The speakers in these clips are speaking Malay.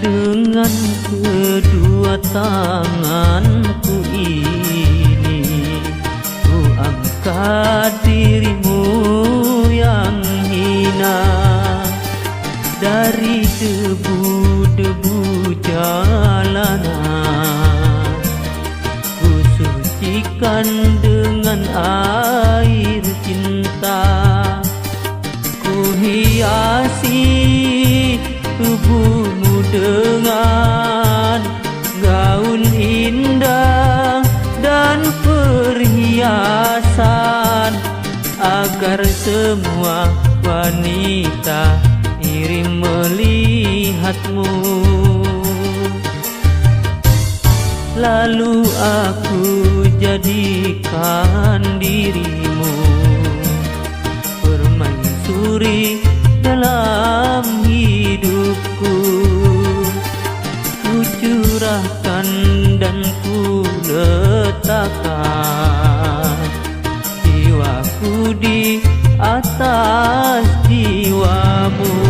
Dengan kedua tanganku ini ku angkat dirimu yang hina dari debu-debu jalanan. Ku sucikan dengan air cinta, ku hiasi tubuhmu dengan gaun indah dan perhiasan, agar semua wanita iri melihatmu. Lalu aku jadikan dirimu permaisuri dalam hidupku. Ku curahkan dan ku letakkan jiwaku di atas jiwamu.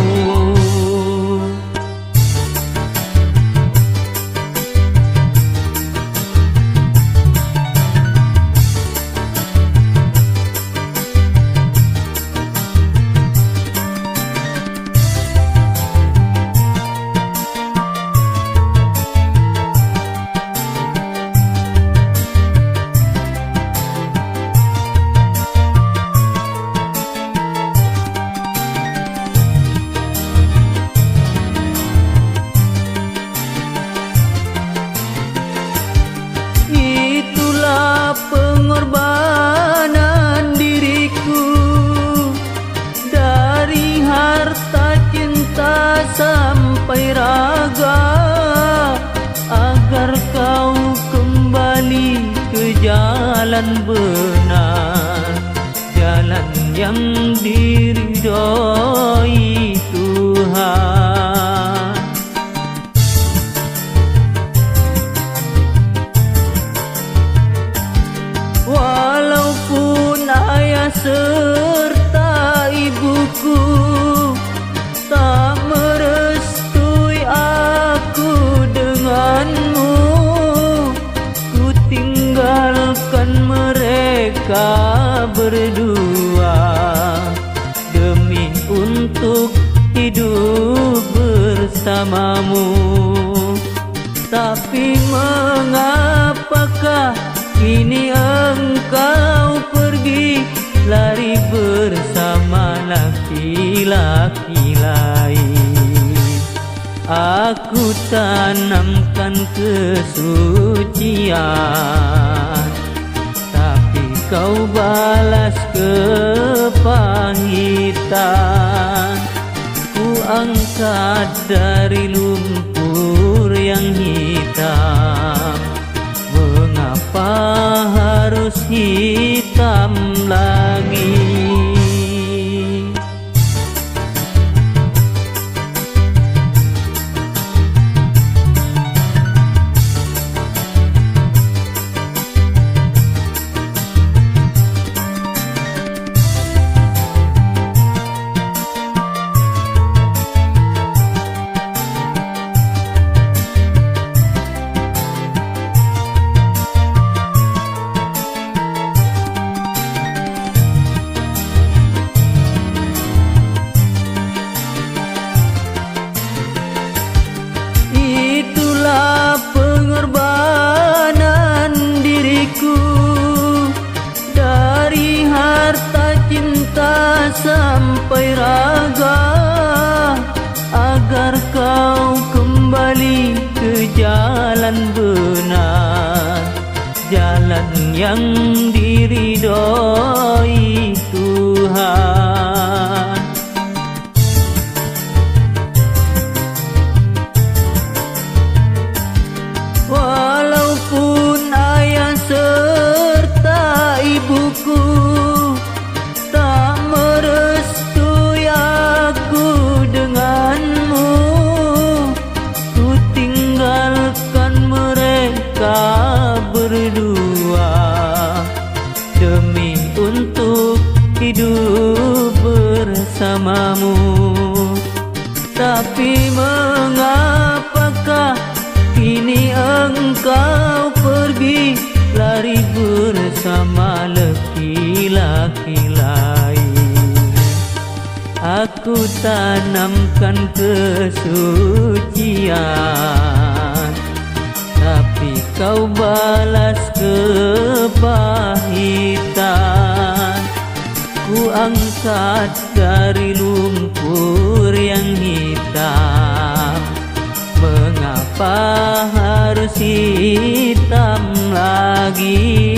Pengorbanan diriku dari harta cinta sampai raga, agar kau kembali ke jalan benar, jalan yang diridhoi Tuhan. Walaupun ayah serta ibuku tak merestui aku denganmu, ku tinggalkan mereka berdua demi untuk hidup bersamamu. Tapi mengapakah kini engkau pergi, lari bersama laki-laki lain? Aku tanamkan kesucian, tapi kau balas kepahitan. Ku angkat dari lumpur yang hitam, mengapa harus hitam lagi? Pengorbanan diriku dari harta cinta sampai raga, agar kau kembali ke jalan benar, jalan yang diridhoi Tuhan. Walaupun ayah serta ibuku tak merestui aku denganmu, ku tinggalkan mereka berdua demi untuk hidup bersamamu. Tapi mengapa kau pergi lari bersama laki-laki lain. Aku tanamkan kesucian, tapi kau balas kepahitan. Ku angkat dari lumpur yang hitam, mengapa harus hitam lagi?